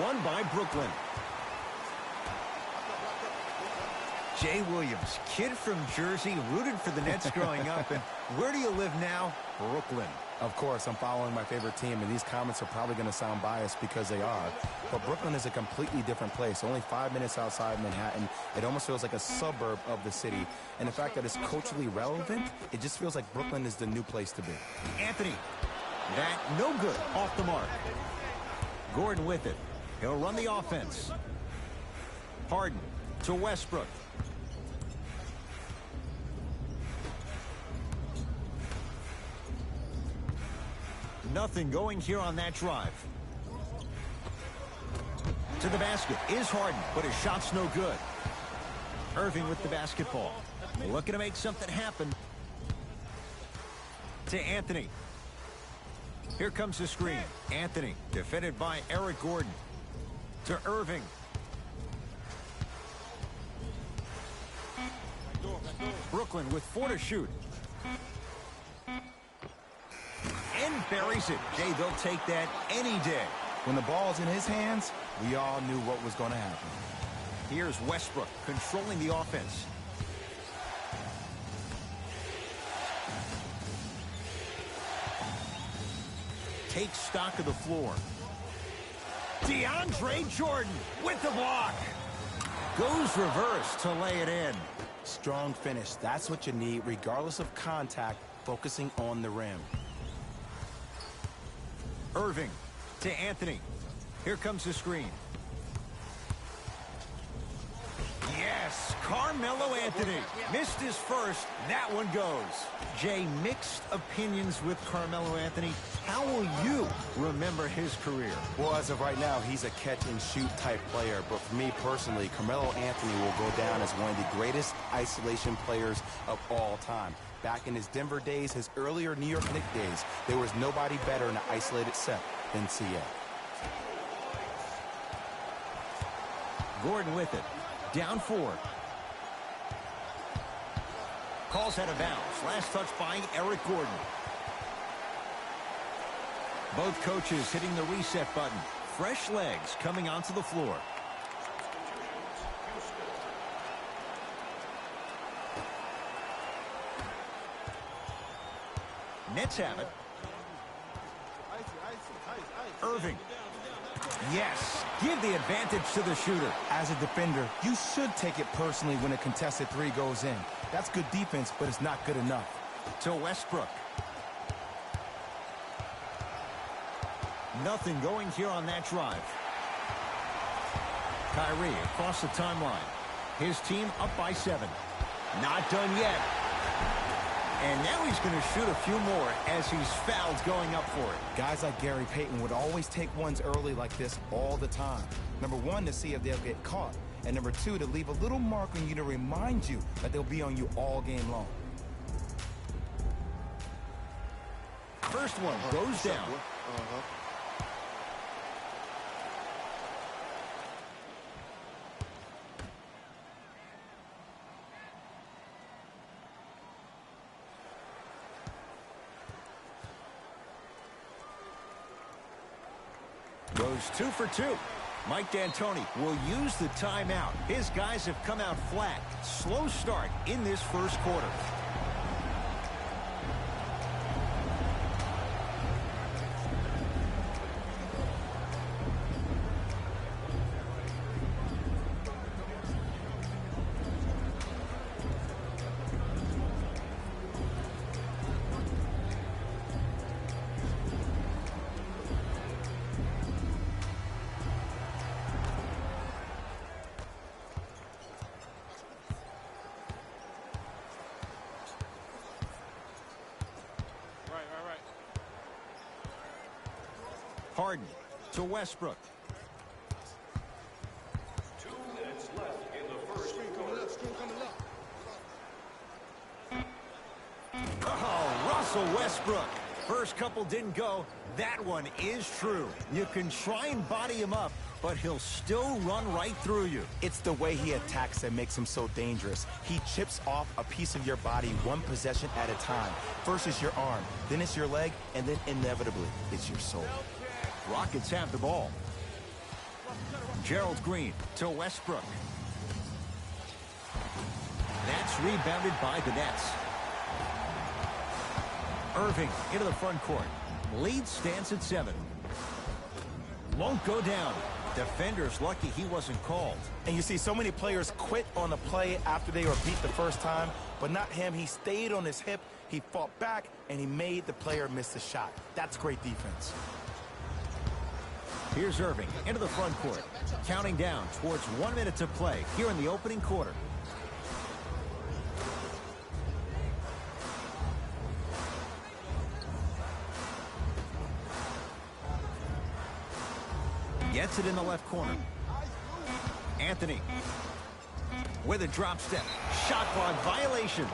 Won by Brooklyn. Jay Williams, kid from Jersey, rooted for the Nets growing up. And where do you live now? Brooklyn. Of course, I'm following my favorite team, and these comments are probably going to sound biased because they are. But Brooklyn is a completely different place. Only 5 minutes outside Manhattan. It almost feels like a suburb of the city. And the fact that it's culturally relevant, it just feels like Brooklyn is the new place to be. Anthony. That no good. Off the mark. Gordon with it. He'll run the offense. Harden to Westbrook. Nothing going here on that drive. To the basket is Harden, but his shot's no good. Irving with the basketball. Looking to make something happen. To Anthony. Here comes the screen. Anthony, defended by Eric Gordon. To Irving. Brooklyn with 4 to shoot. And buries it. Jay, they'll take that any day. When the ball's in his hands, we all knew what was going to happen. Here's Westbrook controlling the offense. Takes stock of the floor. DeAndre Jordan with the block. Goes reverse to lay it in. Strong finish. That's what you need, regardless of contact, focusing on the rim. Irving to Anthony. Here comes the screen. Yes, Carmelo Anthony missed his first. That one goes. Jay, mixed opinions with Carmelo Anthony. How will you remember his career? Well, as of right now, he's a catch-and-shoot type player. But for me personally, Carmelo Anthony will go down as one of the greatest isolation players of all time. Back in his Denver days, his earlier New York Knicks days, there was nobody better in an isolated set than CA. Gordon with it. Down 4. Calls out of bounds. Last touch by Eric Gordon. Both coaches hitting the reset button. Fresh legs coming onto the floor. Nets have it. Irving. Yes, give the advantage to the shooter. As a defender, you should take it personally when a contested 3 goes in. That's good defense, but it's not good enough. To Westbrook. Nothing going here on that drive. Kyrie across the timeline. His team up by 7. Not done yet. And now he's going to shoot a few more as he's fouled going up for it. Guys like Gary Payton would always take ones early like this all the time. Number 1, to see if they'll get caught. And number 2, to leave a little mark on you to remind you that they'll be on you all game long. First one goes down. Goes 2 for 2. Mike D'Antoni will use the timeout. His guys have come out flat. Slow start in this first quarter. Harden to Westbrook. 2 minutes left in the first quarter. Oh, Russell Westbrook. First couple didn't go. That one is true. You can try and body him up, but he'll still run right through you. It's the way he attacks that makes him so dangerous. He chips off a piece of your body one possession at a time. First is your arm, then it's your leg, and then inevitably it's your soul. Rockets have the ball. Gerald Green to Westbrook. That's rebounded by the Nets. Irving into the front court. Lead stands at 7. Won't go down. Defender's lucky he wasn't called. And you see so many players quit on a play after they were beat the first time, but not him. He stayed on his hip, he fought back, and he made the player miss the shot. That's great defense. Here's Irving into the front court. Counting down towards 1 minute to play here in the opening quarter. Gets it in the left corner. Anthony with a drop step. Shot clock violation.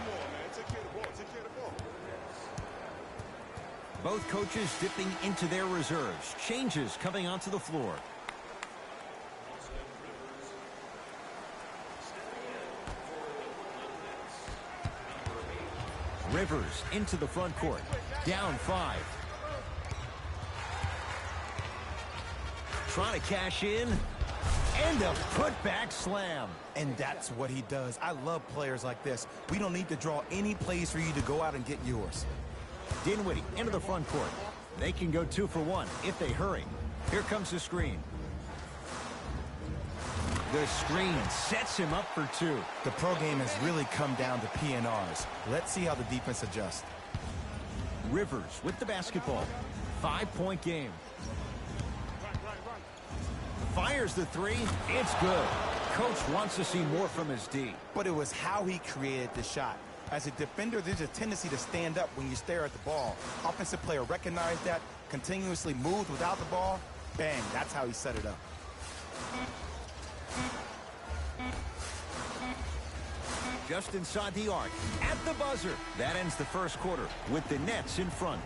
Both coaches dipping into their reserves. Changes coming onto the floor. Rivers into the front court. Down 5. Trying to cash in. And a putback slam. And that's what he does. I love players like this. We don't need to draw any plays for you to go out and get yours. Dinwiddie into the front court. They can go 2 for 1 if they hurry. Here comes the screen. The screen sets him up for 2. The pro game has really come down to PNRs. Let's see how the defense adjusts. Rivers with the basketball. 5-point game. Fires the 3. It's good. Coach wants to see more from his D. But it was how he created the shot. As a defender, there's a tendency to stand up when you stare at the ball. Offensive player recognized that, continuously moved without the ball. Bang, that's how he set it up. Just inside the arc, at the buzzer. That ends the first quarter with the Nets in front.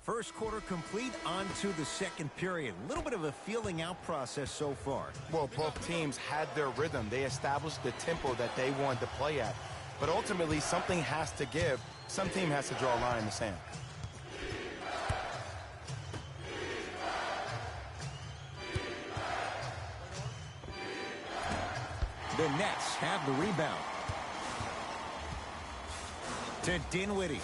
First quarter complete, on to the second period. A little bit of a feeling out process so far. Well, both teams had their rhythm. They established the tempo that they wanted to play at. But ultimately, something has to give. Some team has to draw a line in the sand. The Nets have the rebound. To Dinwiddie.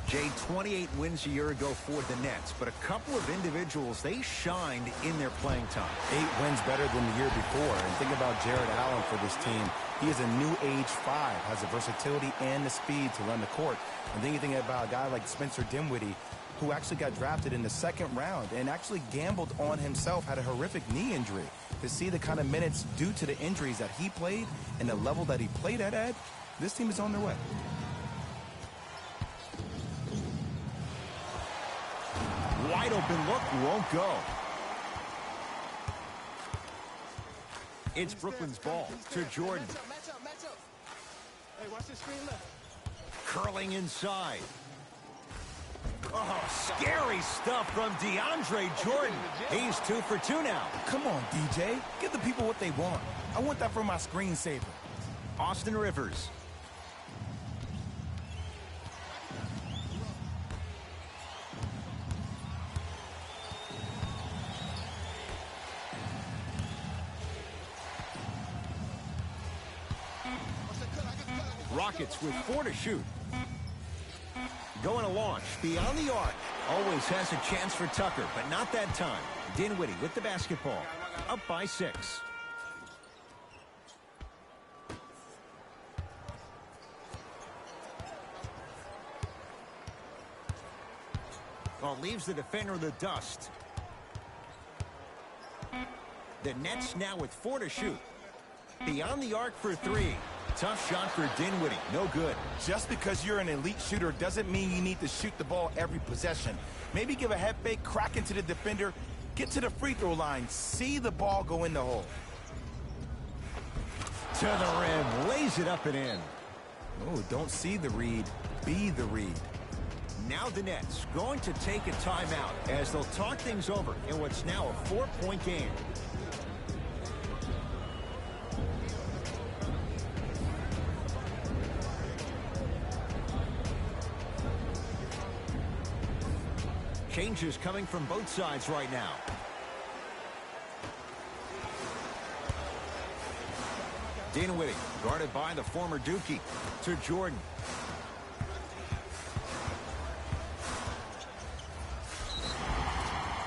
Jay, 28 wins a year ago for the Nets, but a couple of individuals, they shined in their playing time. 8 wins better than the year before. And think about Jared Allen for this team. He is a new age 5, has the versatility and the speed to run the court. And then you think about a guy like Spencer Dinwiddie, who actually got drafted in the 2nd round and actually gambled on himself, had a horrific knee injury. To see the kind of minutes due to the injuries that he played and the level that he played at, Ed, this team is on their way. Wide open look, won't go. It's Brooklyn's ball to Jordan. Hey, watch the screen left. Curling inside. Oh, scary stuff from DeAndre Jordan. He's 2 for 2 now. Come on, DJ. Give the people what they want. I want that for my screensaver. Austin Rivers. Rockets with 4 to shoot. Going to launch beyond the arc. Always has a chance for Tucker, but not that time. Dinwiddie with the basketball. Up by 6. Well, leaves the defender in the dust. The Nets now with 4 to shoot. Beyond the arc for 3. Tough shot for Dinwiddie. No good. Just because you're an elite shooter doesn't mean you need to shoot the ball every possession. Maybe give a head fake, crack into the defender, get to the free throw line, see the ball go in the hole. To the rim, lays it up and in. Oh, don't see the read, be the read. Now the Nets going to take a timeout as they'll talk things over in what's now a 4-point game. Changes coming from both sides right now. Dinwiddie guarded by the former Dookie to Jordan.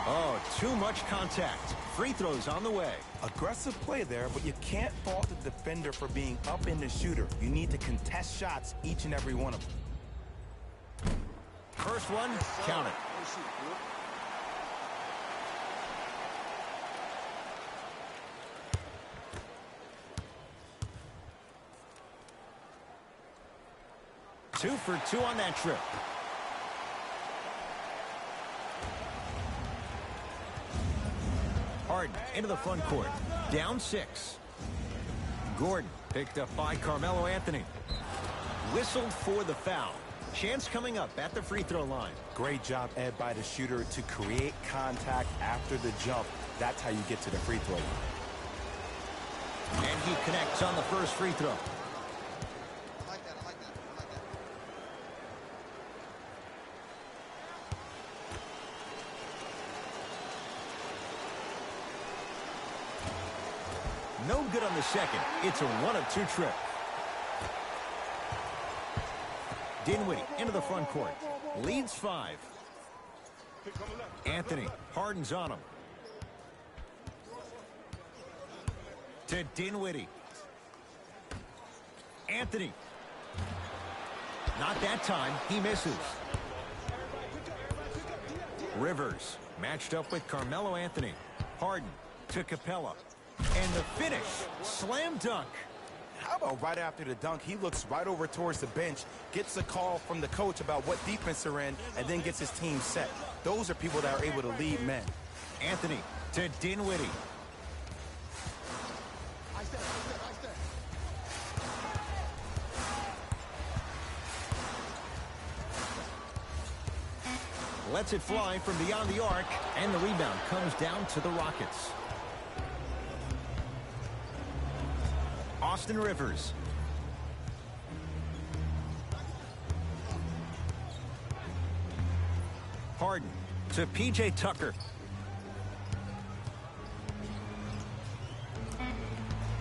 Oh, too much contact. Free throws on the way. Aggressive play there, but you can't fault the defender for being up in the shooter. You need to contest shots, each and every one of them. First one, count it. Two for two on that trip. Harden into the front court. Down 6. Gordon picked up by Carmelo Anthony. Whistled for the foul. Chance coming up at the free throw line. Great job, Ed, by the shooter to create contact after the jump. That's how you get to the free throw line. And he connects on the first free throw. No good on the second. It's a 1-of-2 trip. Dinwiddie into the front court. Leads 5. Anthony. Harden's on him. To Dinwiddie. Anthony. Not that time. He misses. Rivers matched up with Carmelo Anthony. Harden to Capella. And the finish. Slam dunk. How about right after the dunk, he looks right over towards the bench, gets a call from the coach about what defense they're in, and then gets his team set. Those are people that are able to lead men. Anthony to Dinwiddie. Lets it fly from beyond the arc, and the rebound comes down to the Rockets. Austin Rivers. Harden to P.J. Tucker.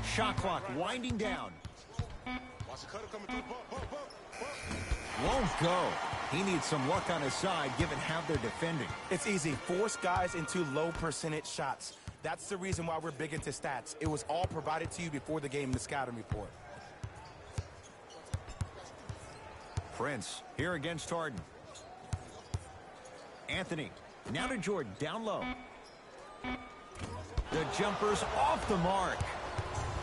Shot clock winding down. Won't go. He needs some luck on his side given how they're defending. It's easy. Force guys into low percentage shots. That's the reason why we're big into stats. It was all provided to you before the game in the scouting report. Prince here against Harden. Anthony now to Jordan down low. The jumper's off the mark.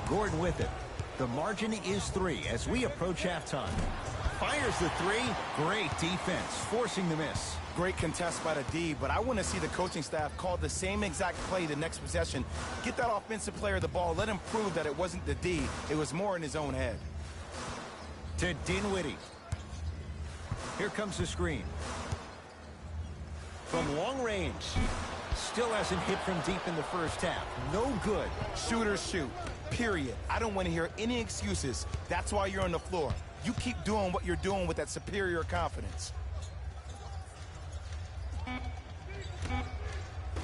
Gordon with it. The margin is 3 as we approach halftime. Fires the 3. Great defense, forcing the miss. Great contest by the D, but I want to see the coaching staff call the same exact play the next possession. Get that offensive player the ball. Let him prove that it wasn't the D. It was more in his own head. To Dinwiddie. Here comes the screen. From long range. Still hasn't hit from deep in the first half. No good. Shooters shoot. Period. I don't want to hear any excuses. That's why you're on the floor. You keep doing what you're doing with that superior confidence.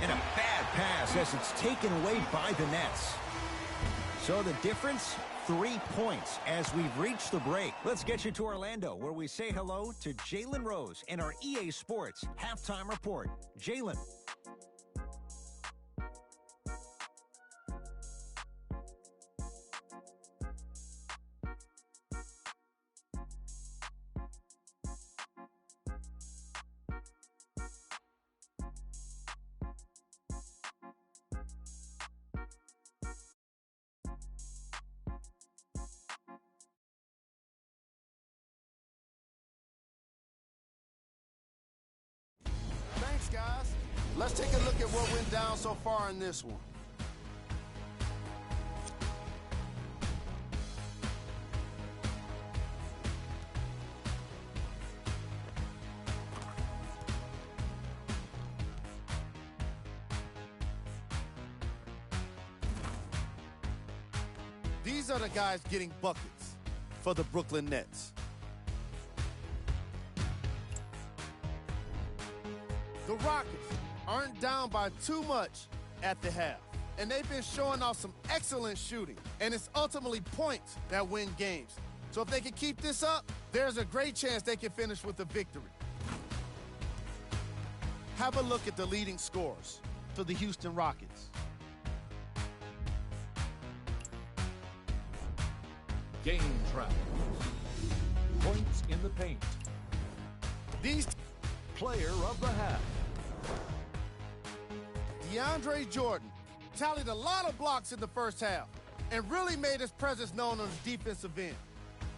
And a bad pass as it's taken away by the Nets. So the difference, 3 points as we've reached the break. Let's get you to Orlando, where we say hello to Jalen Rose and our EA Sports Halftime Report. Jalen. Thanks, guys. Let's take a look at what went down so far in this one. These are the guys getting buckets for the Brooklyn Nets. The Rockets aren't down by too much at the half, and they've been showing off some excellent shooting, and it's ultimately points that win games. So if they can keep this up, there's a great chance they can finish with a victory. Have a look at the leading scorers for the Houston Rockets. Game travel. Points in the paint. These Player of the half. DeAndre Jordan tallied a lot of blocks in the first half and really made his presence known on the defensive end.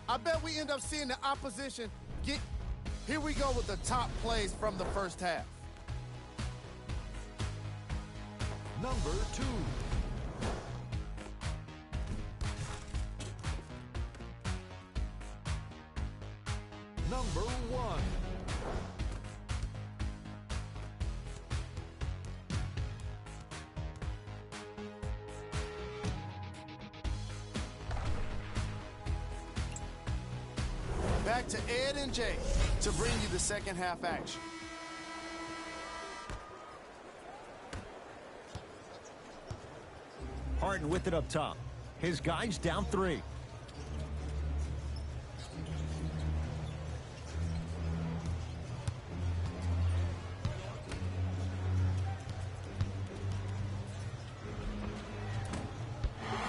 I bet we end up seeing the opposition get... Here we go with the top plays from the first half. Number 2. Number 1. Back to Ed and Jay to bring you the second half action. Harden with it up top. His guys down 3.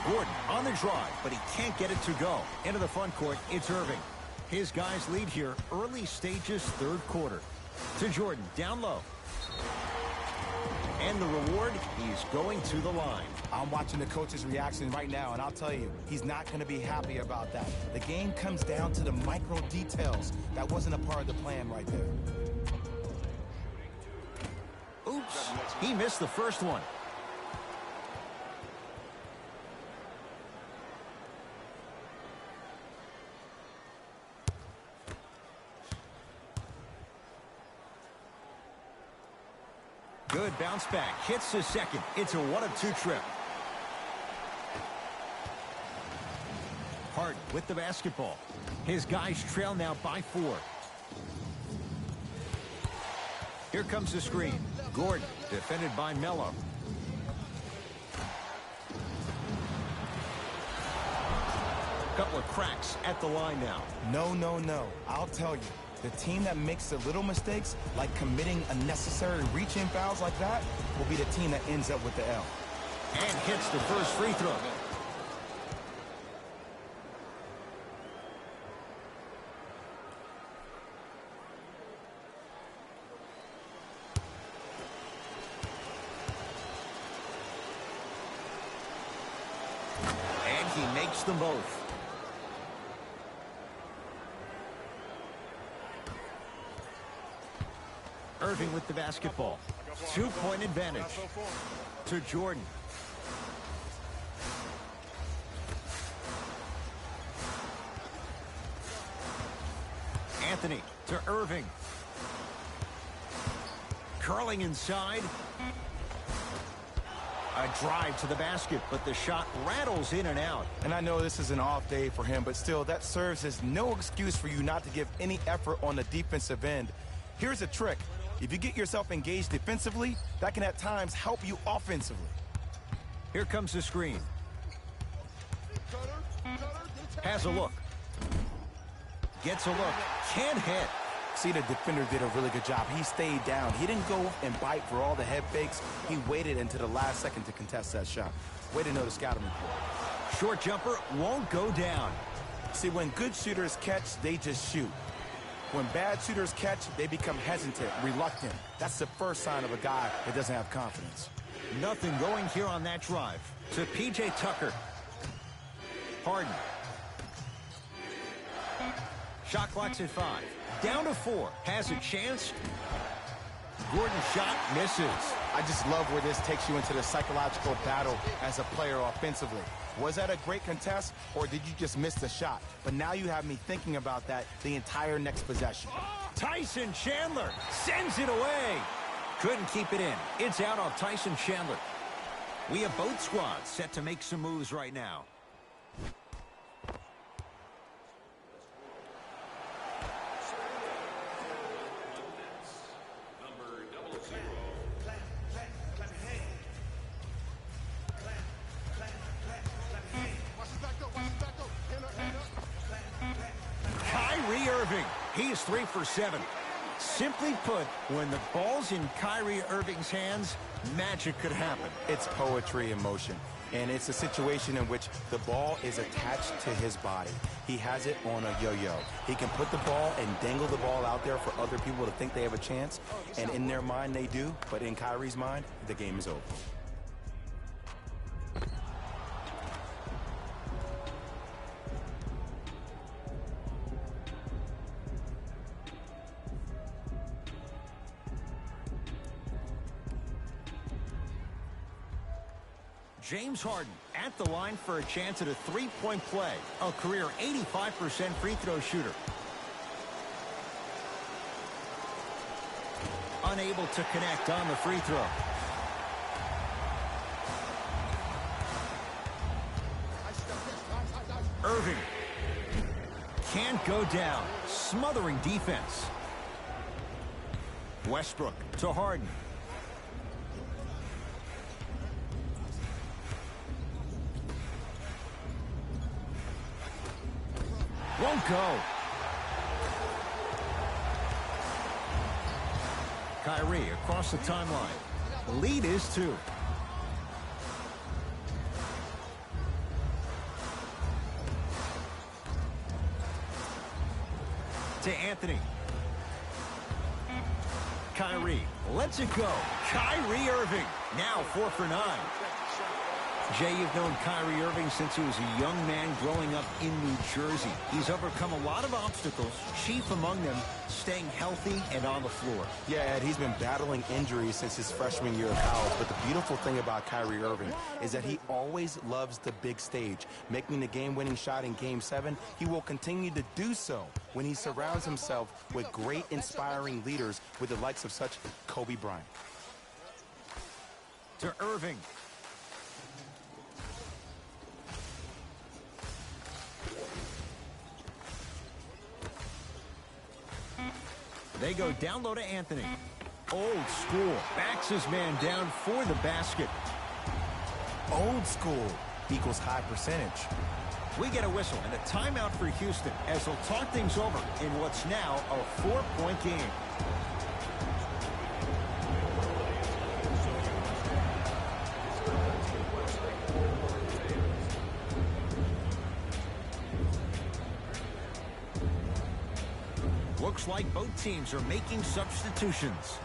Gordon on the drive, but he can't get it to go. Into the front court, it's Irving. His guys lead here, early stages, third quarter. To Jordan, down low. And the reward, he's going to the line. I'm watching the coach's reaction right now, and I'll tell you, he's not going to be happy about that. The game comes down to the micro details. That wasn't a part of the plan right there. Oops, he missed the first one. Good bounce back. Hits the second. It's a 1-of-2 trip. Harden with the basketball. His guys trail now by 4. Here comes the screen. Gordon, defended by Melo. Couple of cracks at the line now. No, no, no. I'll tell you. The team that makes the little mistakes, like committing unnecessary reach-in fouls like that, will be the team that ends up with the L. And hits the first free throw. And he makes them both. Irving with the basketball. 2-point advantage to Jordan. Anthony to Irving. Curling inside. A drive to the basket, but the shot rattles in and out. And I know this is an off day for him, but still, that serves as no excuse for you not to give any effort on the defensive end. Here's a trick. If you get yourself engaged defensively, that can at times help you offensively. Here comes the screen. Has a look. Gets a look. Can't hit. See, the defender did a really good job. He stayed down. He didn't go and bite for all the head fakes. He waited until the last second to contest that shot. Way to know the scouting report. Short jumper won't go down. See, when good shooters catch, they just shoot. When bad shooters catch, they become hesitant, reluctant. That's the first sign of a guy that doesn't have confidence. Nothing going here on that drive. To P.J. Tucker. Harden. Shot clock's at 5. Down to 4. Has a chance. Gordon's shot misses. I just love where this takes you into the psychological battle as a player offensively. Was that a great contest, or did you just miss the shot? But now you have me thinking about that the entire next possession. Tyson Chandler sends it away. Couldn't keep it in. It's out off Tyson Chandler. We have both squads set to make some moves right now. Kyrie Irving. He's 3 for 7. Simply put, when the ball's in Kyrie Irving's hands, magic could happen. It's poetry in motion. And it's a situation in which the ball is attached to his body. He has it on a yo-yo. He can put the ball and dangle the ball out there for other people to think they have a chance. And in their mind, they do. But in Kyrie's mind, the game is over. James Harden at the line for a chance at a three-point play. A career 85% free throw shooter. Unable to connect on the free throw. Irving. Can't go down. Smothering defense. Westbrook to Harden. Won't go. Kyrie across the timeline. The lead is 2. To Anthony. Kyrie lets it go. Kyrie Irving now 4 for 9. Jay, you've known Kyrie Irving since he was a young man growing up in New Jersey. He's overcome a lot of obstacles, chief among them staying healthy and on the floor. Yeah, Ed, he's been battling injuries since his freshman year of college, but the beautiful thing about Kyrie Irving is that he always loves the big stage. Making the game-winning shot in Game 7, he will continue to do so when he surrounds himself with great, inspiring leaders with the likes of such Kobe Bryant. To Irving. They go down low to Anthony. Old school. Backs his man down for the basket. Old school equals high percentage. We get a whistle and a timeout for Houston as they'll talk things over in what's now a 4-point game. Looks like both teams are making substitutions.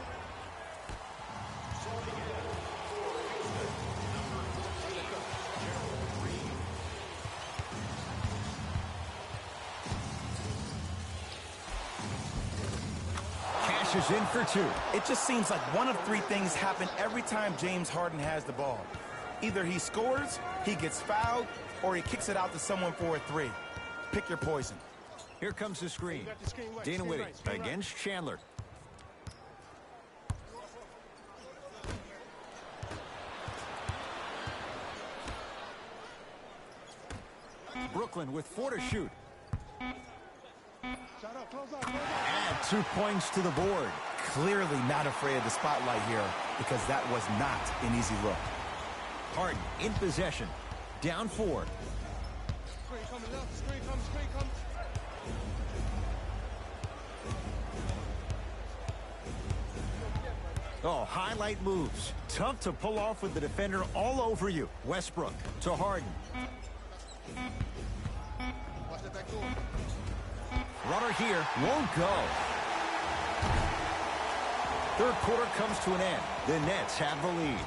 Cash is in for 2. It just seems like one of 3 things happen every time James Harden has the ball. Either he scores, he gets fouled, or he kicks it out to someone for a 3. Pick your poison. Here comes the screen. Dana Whitty against Chandler. Brooklyn with 4 to shoot. Add 2 points to the board. Clearly not afraid of the spotlight here because that was not an easy look. Harden in possession. Down 4. Screen coming left. Screen coming. Oh, highlight moves. Tough to pull off with the defender all over you. Westbrook to Harden. Runner here won't go. Third quarter comes to an end. The Nets have the lead.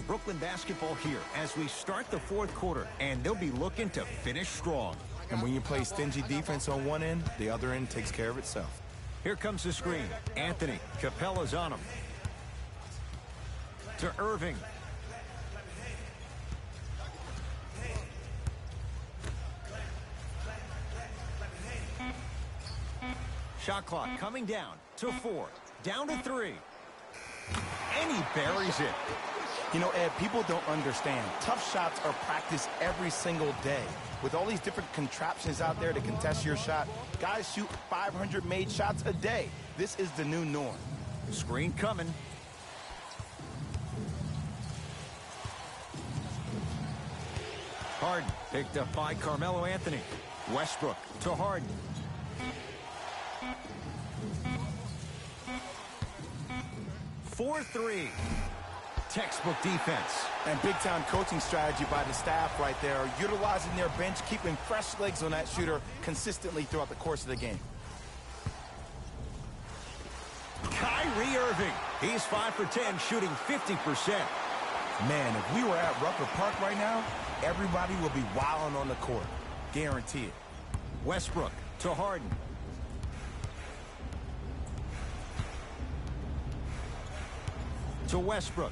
Brooklyn basketball here as we start the 4th quarter, and they'll be looking to finish strong. And when you play stingy defense on one end, the other end takes care of itself. Here comes the screen. Anthony. Capella's on him. To Irving. Shot clock coming down to 4. Down to 3. And he buries it. You know, Ed, people don't understand. Tough shots are practiced every single day. With all these different contraptions out there to contest your shot, guys shoot 500 made shots a day. This is the new norm. Screen coming. Harden picked up by Carmelo Anthony. Westbrook to Harden. For 3. Textbook defense. And big-time coaching strategy by the staff right there, utilizing their bench, keeping fresh legs on that shooter consistently throughout the course of the game. Kyrie Irving. He's 5 for 10, shooting 50%. Man, if we were at Rucker Park right now, everybody would be wilding on the court. Guarantee it. Westbrook to Harden. To Westbrook.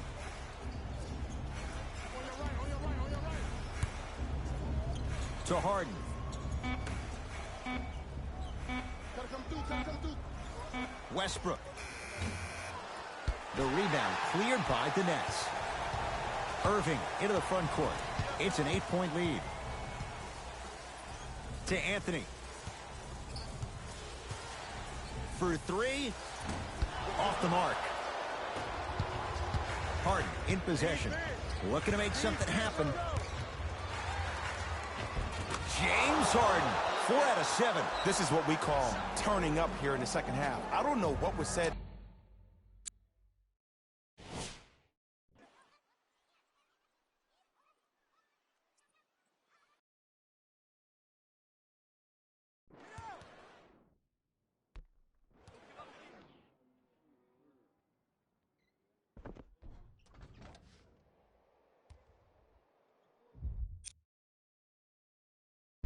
To Harden. Westbrook. The rebound cleared by the Nets. Irving into the front court. It's an 8-point lead. To Anthony. For 3. Off the mark. Harden in possession. Looking to make something happen. James Harden. 4 out of 7. This is what we call turning up here in the second half. I don't know what was said.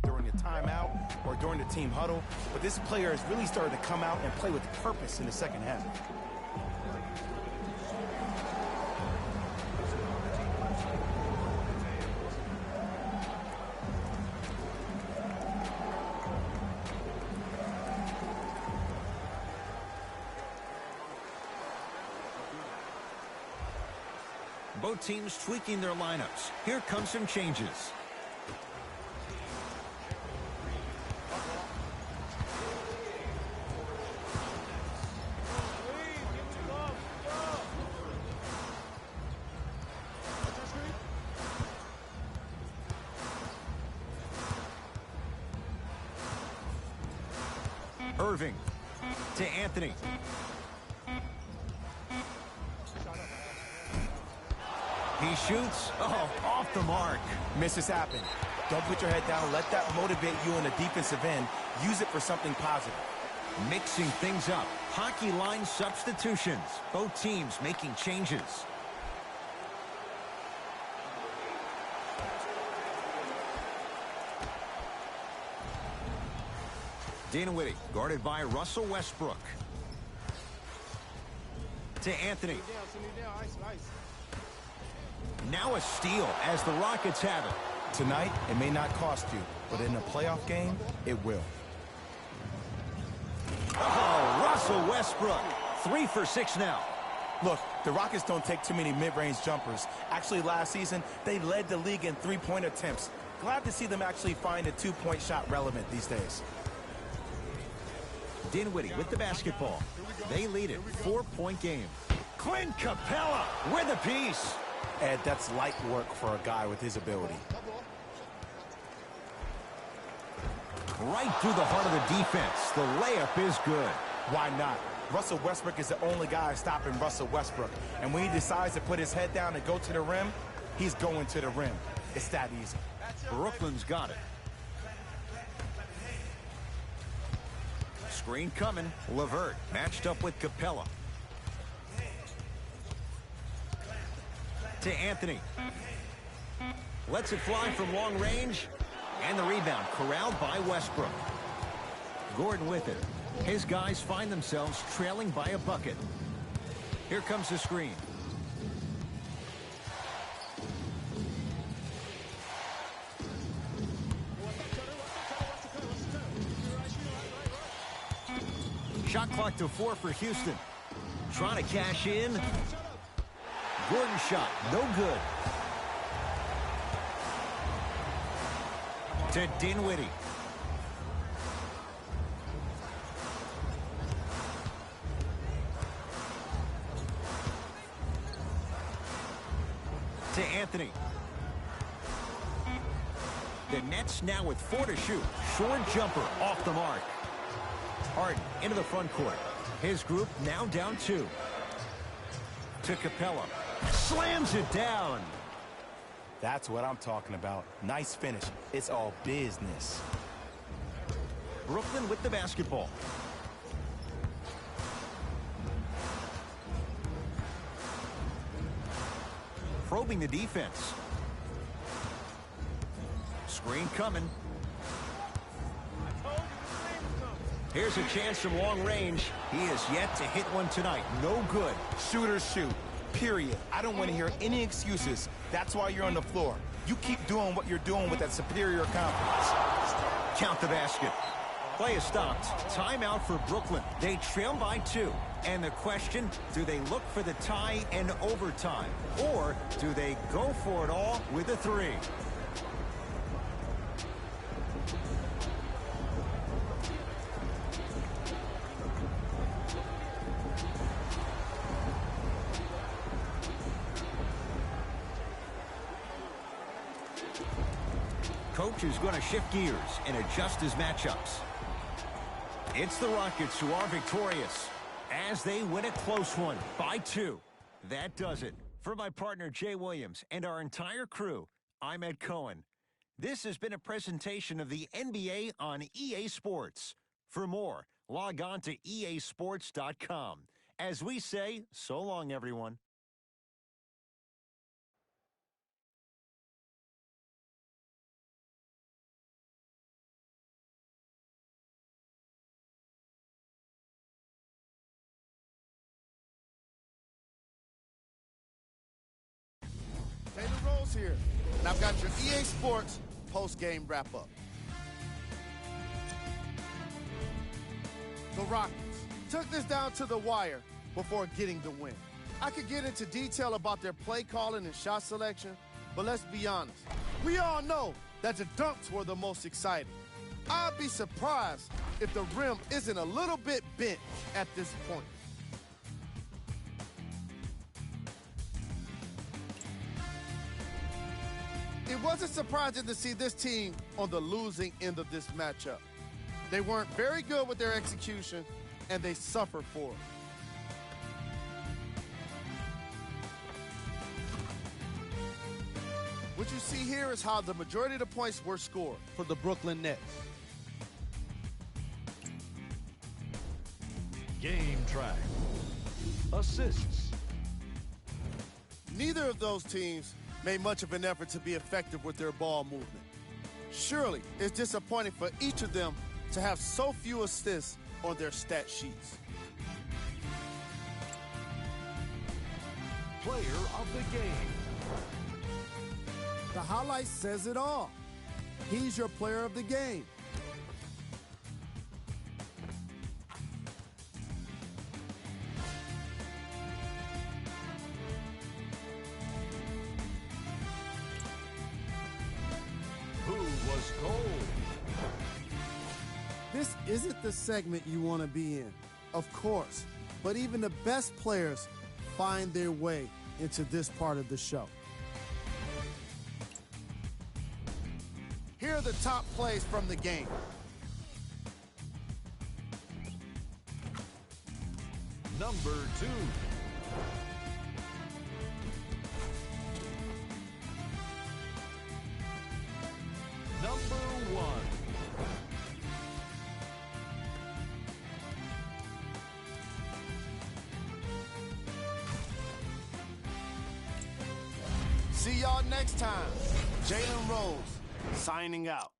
During a timeout or during the team huddle, but this player has really started to come out and play with purpose in the second half. Both teams tweaking their lineups. Here come some changes. Irving to Anthony. He shoots. Oh, off the mark. Misses happen. Don't put your head down. Let that motivate you on the defensive end. Use it for something positive. Mixing things up. Hockey line substitutions. Both teams making changes. Dinwiddie guarded by Russell Westbrook. To Anthony. Now a steal as the Rockets have it. Tonight, it may not cost you, but in a playoff game, it will. Oh, Russell Westbrook. 3 for 6 now. Look, the Rockets don't take too many mid-range jumpers. Actually, last season, they led the league in three-point attempts. Glad to see them actually find a two-point shot relevant these days. Dinwiddie with the basketball. They lead it. 4-point game. Clint Capella with a piece. Ed, that's light work for a guy with his ability. Right through the heart of the defense. The layup is good. Why not? Russell Westbrook is the only guy stopping Russell Westbrook. And when he decides to put his head down and go to the rim, he's going to the rim. It's that easy. Brooklyn's got it. Screen coming. LeVert matched up with Capella. To Anthony. Lets it fly from long range. And the rebound corralled by Westbrook. Gordon with it. His guys find themselves trailing by a bucket. Here comes the screen. Shot clock to 4 for Houston. Trying to cash in. Gordon shot, no good. To Dinwiddie. To Anthony. The Nets now with 4 to shoot. Short jumper off the mark. Harden into the front court. His group now down 2. To Capella. Slams it down. That's what I'm talking about. Nice finish. It's all business. Brooklyn with the basketball. Probing the defense. Screen coming. Here's a chance from long range. He is yet to hit one tonight. No good. Shooters shoot. Period. I don't want to hear any excuses. That's why you're on the floor. You keep doing what you're doing with that superior confidence. Count the basket. Play is stopped. Timeout for Brooklyn. They trail by 2. And the question, do they look for the tie and overtime? Or do they go for it all with a 3? Coach is going to shift gears and adjust his matchups. It's the Rockets who are victorious as they win a close one by 2. That does it. For my partner Jay Williams and our entire crew, I'm Ed Cohen. This has been a presentation of the NBA on EA Sports. For more, log on to easports.com. As we say, so long, everyone. Taylor Rose here, and I've got your EA Sports post-game wrap-up. The Rockets took this down to the wire before getting the win. I could get into detail about their play calling and shot selection, but let's be honest. We all know that the dunks were the most exciting. I'd be surprised if the rim isn't a little bit bent at this point. It wasn't surprising to see this team on the losing end of this matchup. They weren't very good with their execution, and they suffered for it. What you see here is how the majority of the points were scored for the Brooklyn Nets. Game track. Assists. Neither of those teams made much of an effort to be effective with their ball movement. Surely, it's disappointing for each of them to have so few assists on their stat sheets. Player of the game. The highlight says it all. He's your player of the game. Who was gold? This isn't the segment you want to be in, of course, but even the best players find their way into this part of the show. Here are the top plays from the game. Number 2. Number 1. See y'all next time. Jalen Rose signing out.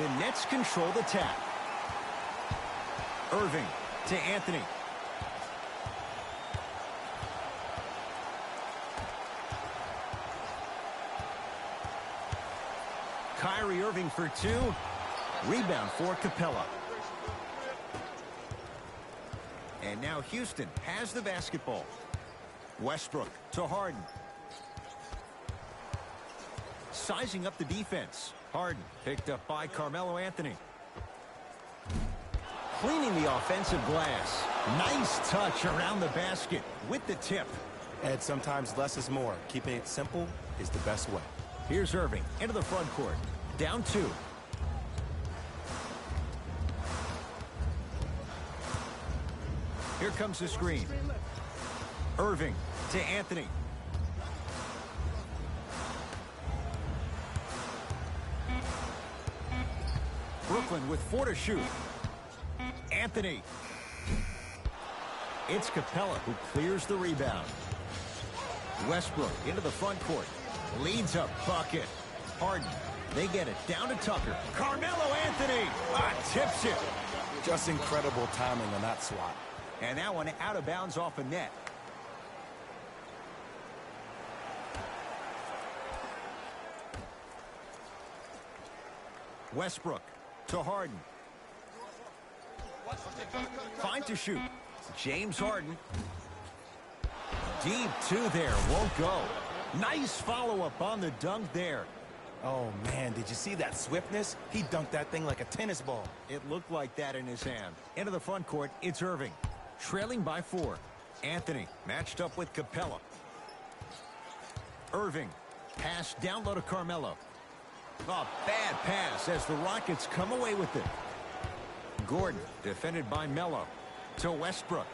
The Nets control the tap. Irving to Anthony. Kyrie Irving for two. Rebound for Capella. And now Houston has the basketball. Westbrook to Harden. Sizing up the defense. Harden picked up by Carmelo Anthony. Cleaning the offensive glass. Nice touch around the basket with the tip. And sometimes less is more. Keeping it simple is the best way. Here's Irving into the front court. Down two. Here comes the screen. Irving to Anthony. Brooklyn with 4 to shoot. Anthony. It's Capella who clears the rebound. Westbrook into the front court. Leads a bucket. Harden. They get it down to Tucker. Carmelo Anthony tips it. Just incredible timing on that swat. And that one out of bounds off a net. Westbrook to Harden. Fine to shoot. James Harden. Deep two there. Won't go. Nice follow-up on the dunk there. Oh, man, did you see that swiftness? He dunked that thing like a tennis ball. It looked like that in his hand. Into the front court, it's Irving. Trailing by 4. Anthony matched up with Capella. Irving. Pass down low to Carmelo. Oh, bad pass as the Rockets come away with it. Gordon defended by Melo to Westbrook.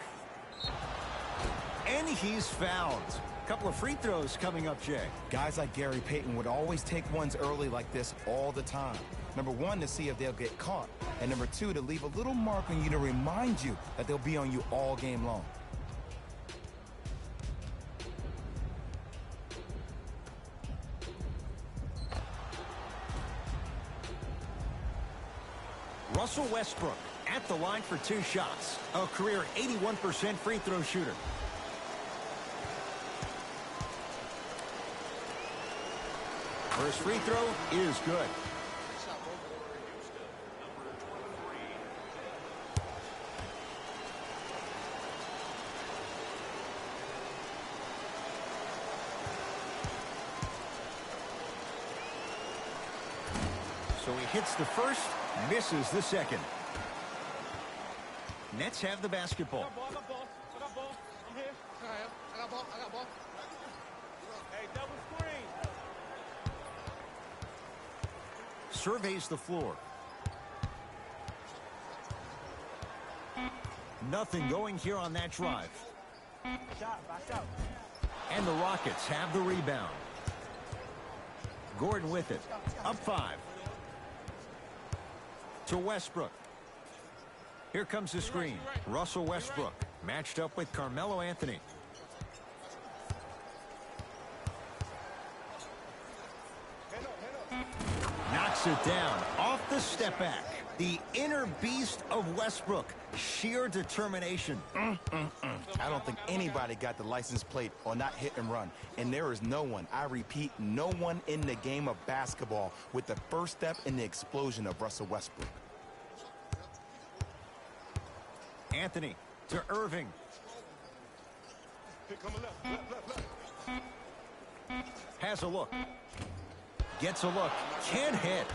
And he's fouled. Couple of free throws coming up, Jay. Guys like Gary Payton would always take ones early like this all the time. Number 1, to see if they'll get caught. And number 2, to leave a little mark on you to remind you that they'll be on you all game long. Russell Westbrook at the line for 2 shots. A career 81% free throw shooter. First free throw is good. So he hits the first, misses the second. Nets have the basketball. I got ball. I'm here. I got ball. Hey, double screen. Surveys the floor. Nothing going here on that drive. Back out. And the Rockets have the rebound. Gordon with it. Up 5. To Westbrook. Here comes the screen. Russell Westbrook matched up with Carmelo Anthony. Knocks it down off the step back. The inner beast of Westbrook. Sheer determination. I don't think anybody got the license plate on that hit and run. And there is no one, I repeat, no one in the game of basketball with the first step in the explosion of Russell Westbrook. Anthony to Irving. Has a look. Gets a look. Can't hit.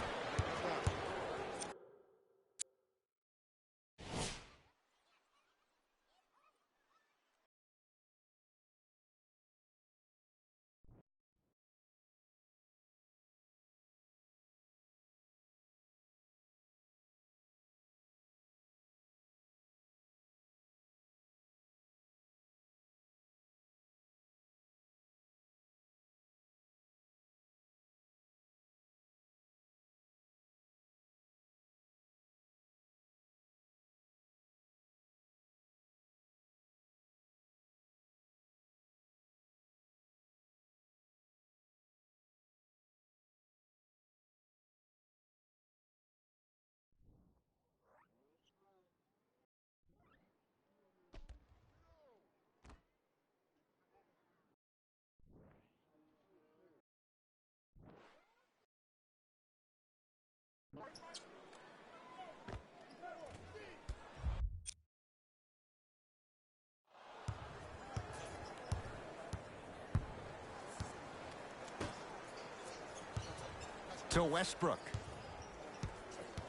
To Westbrook.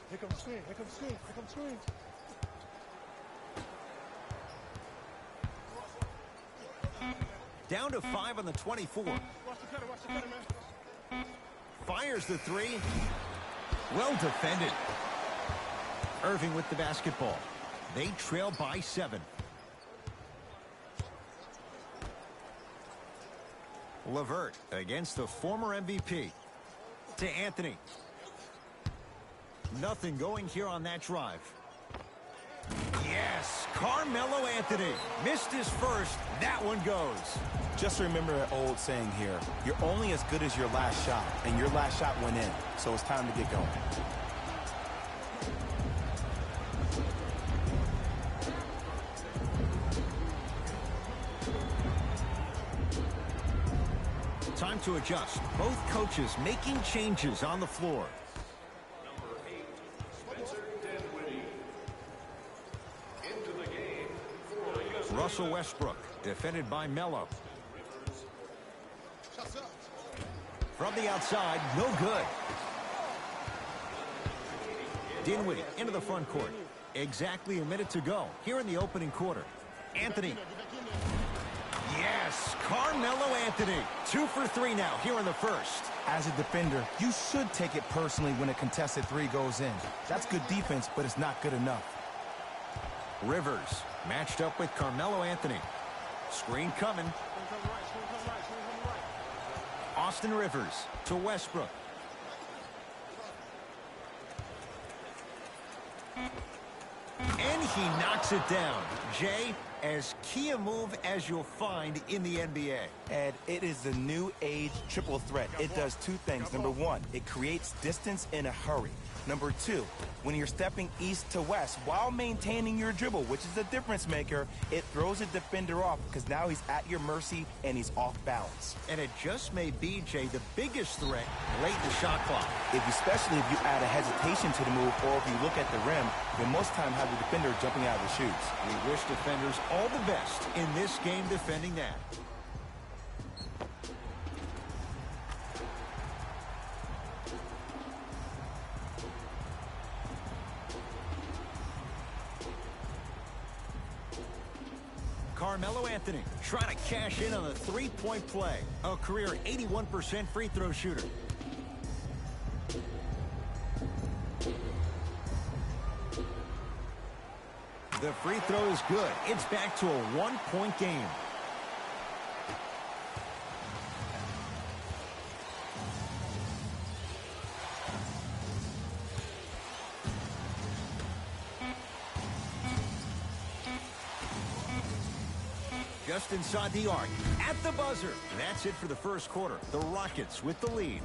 Here comes screen. Here comes screen. Here comes screen. Down to 5 on the 24. Watch the cutter, man. Fires the three. Well defended. Irving with the basketball. They trail by 7. LeVert against the former MVP. To Anthony. Nothing going here on that drive. Yes, Carmelo Anthony missed his first. That one goes. Just remember an old saying here. You're only as good as your last shot, and your last shot went in, so it's time to get going. Time to adjust. Both coaches making changes on the floor. Russell Westbrook, defended by Melo. From the outside, no good. Dinwiddie into the front court. Exactly a minute to go here in the opening quarter. Anthony. Yes, Carmelo Anthony. 2 for 3 now here in the first. As a defender, you should take it personally when a contested 3 goes in. That's good defense, but it's not good enough. Rivers matched up with Carmelo Anthony. Screen coming. Austin Rivers to Westbrook. And he knocks it down. Jay, as key a move as you'll find in the NBA. And it is the new age triple threat. It does 2 things. Number 1, it creates distance in a hurry. Number 2, when you're stepping east to west while maintaining your dribble, which is a difference maker, it throws a defender off because now he's at your mercy and he's off balance. And it just may be, Jay, the biggest threat late in the shot clock. Especially if you add a hesitation to the move, or if you look at the rim, you'll most time have the defender jumping out of the shoes. We wish defenders all the best in this game defending that. Carmelo Anthony trying to cash in on a three-point play. A career 81% free throw shooter. The free throw is good. It's back to a one-point game. Just inside the arc, at the buzzer. That's it for the first quarter. The Rockets with the lead.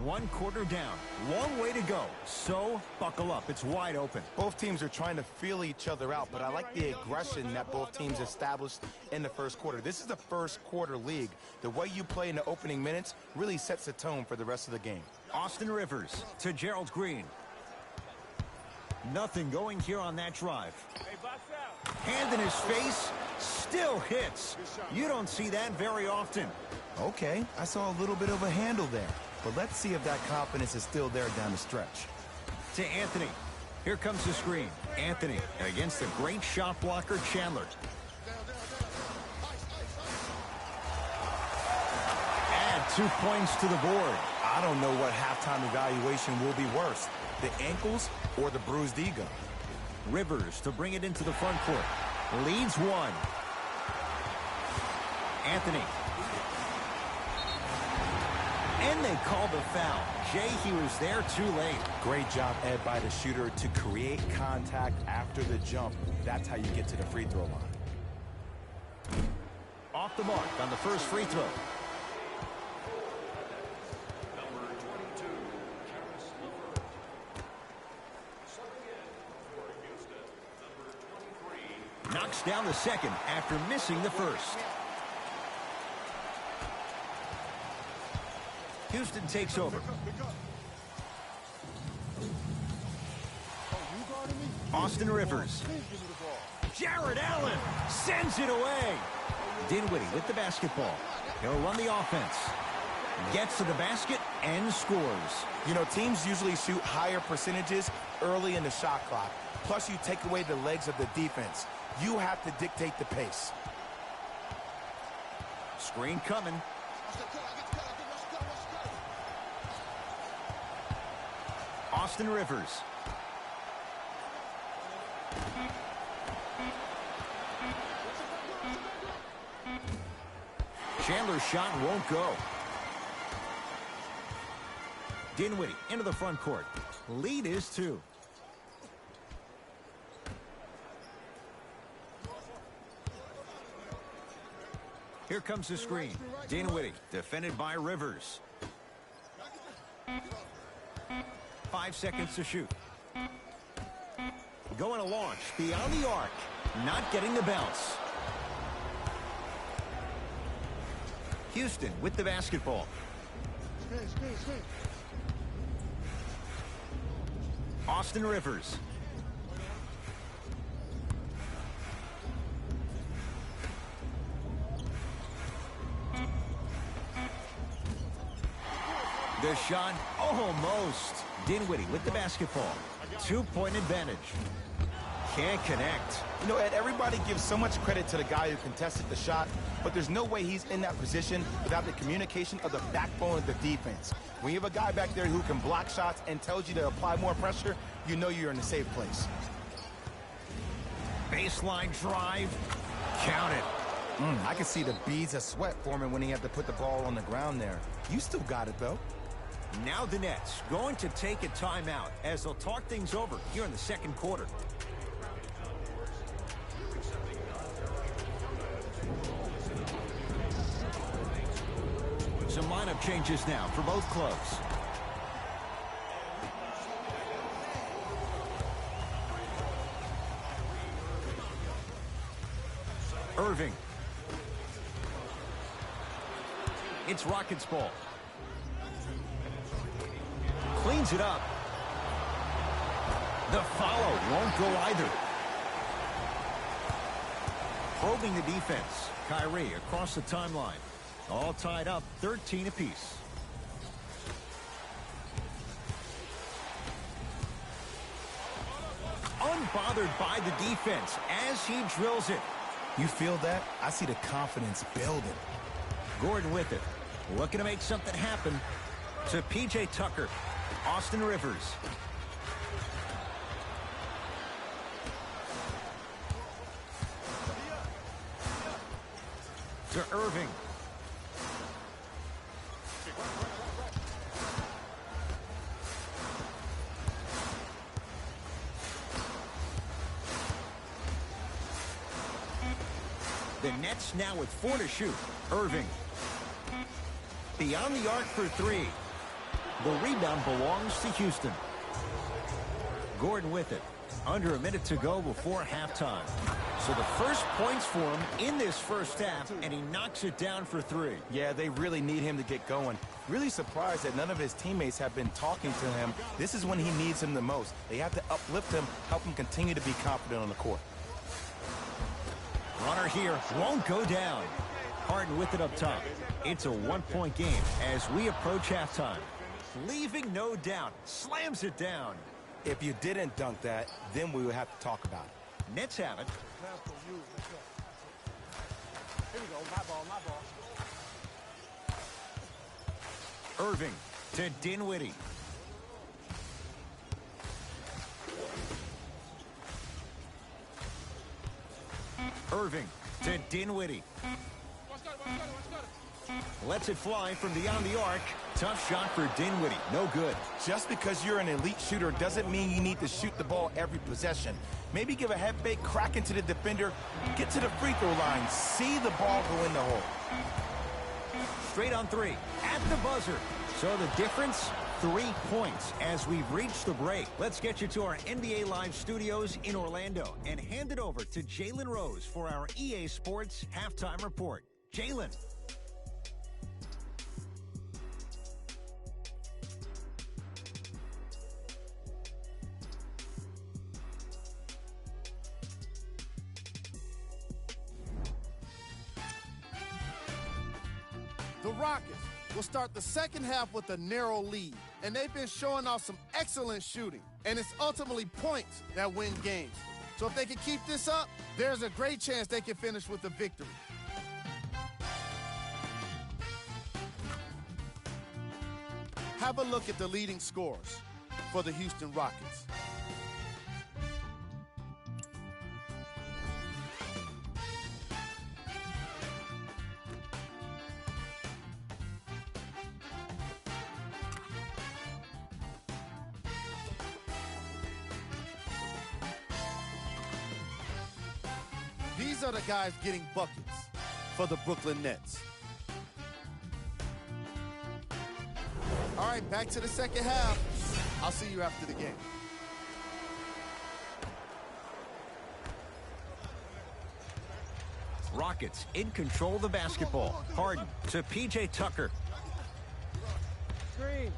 One quarter down. Long way to go. So, buckle up. It's wide open. Both teams are trying to feel each other out, but I like the aggression that both teams established in the first quarter. This is the first quarter league. The way you play in the opening minutes really sets the tone for the rest of the game. Austin Rivers to Gerald Green. Nothing going here on that drive. Hand in his face. Still hits. You don't see that very often. Okay, I saw a little bit of a handle there. But let's see if that confidence is still there down the stretch. To Anthony. Here comes the screen. Anthony against the great shot blocker, Chandler. Add 2 points to the board. I don't know what halftime evaluation will be worse, the ankles or the bruised ego. Rivers to bring it into the front court. Leads one. Anthony. And they called a foul. Jay, he was there too late. Great job, Ed, by the shooter to create contact after the jump. That's how you get to the free throw line. Off the mark on the first free throw. Knocks down the second after missing the first. Houston takes over. Austin Rivers. Jared Allen sends it away. Dinwiddie with the basketball. He'll run the offense. Gets to the basket and scores. You know, teams usually shoot higher percentages early in the shot clock. Plus, you take away the legs of the defense. You have to dictate the pace. Screen coming. Austin Rivers. Chandler's shot won't go. Dinwiddie into the front court. Lead is 2. Here comes the screen. Dinwiddie defended by Rivers. 5 seconds to shoot. Going to launch beyond the arc. Not getting the bounce. Houston with the basketball. Austin Rivers. The shot almost. Dinwiddie with the basketball. 2-point advantage. Can't connect. You know, Ed, everybody gives so much credit to the guy who contested the shot, but there's no way he's in that position without the communication of the backbone of the defense. When you have a guy back there who can block shots and tells you to apply more pressure, you know you're in a safe place. Baseline drive. Count it. I can see the beads of sweat forming when he had to put the ball on the ground there. You still got it, though. Now the Nets going to take a timeout as they'll talk things over here in the second quarter. Some lineup changes now for both clubs. Irving. It's Rockets ball. Cleans it up. The follow won't go either. Probing the defense. Kyrie across the timeline. All tied up, 13 apiece. Unbothered by the defense as he drills it. You feel that? I see the confidence building. Gordon with it. Looking to make something happen. To P.J. Tucker. Austin Rivers. To Irving. The Nets now with 4 to shoot. Irving. Beyond the arc for 3. The rebound belongs to Houston. Gordon with it. Under a minute to go before halftime. So the first points for him in this first half, and he knocks it down for 3. Yeah, they really need him to get going. Really surprised that none of his teammates have been talking to him. This is when he needs him the most. They have to uplift him, help him continue to be confident on the court. Runner here won't go down. Harden with it up top. It's a 1-point game as we approach halftime. Leaving no doubt. Slams it down. If you didn't dunk that, then we would have to talk about it. Nets have it. Here we go. My ball, my ball. Irving to Dinwiddie. Irving to Dinwiddie. Lets it fly from beyond the arc. Tough shot for Dinwiddie. No good. Just because you're an elite shooter doesn't mean you need to shoot the ball every possession. Maybe give a head fake, crack into the defender, get to the free throw line, see the ball go in the hole. Straight on three. At the buzzer. So the difference, 3 points as we've reached the break. Let's get you to our NBA Live studios in Orlando and hand it over to Jalen Rose for our EA Sports Halftime Report. Jalen. The Rockets will start the second half with a narrow lead, and they've been showing off some excellent shooting, and it's ultimately points that win games. So if they can keep this up, there's a great chance they can finish with a victory. Have a look at the leading scorers for the Houston Rockets. These are the guys getting buckets for the Brooklyn Nets. All right, back to the second half. I'll see you after the game. Rockets in control of the basketball. Harden to P.J. Tucker. Screen.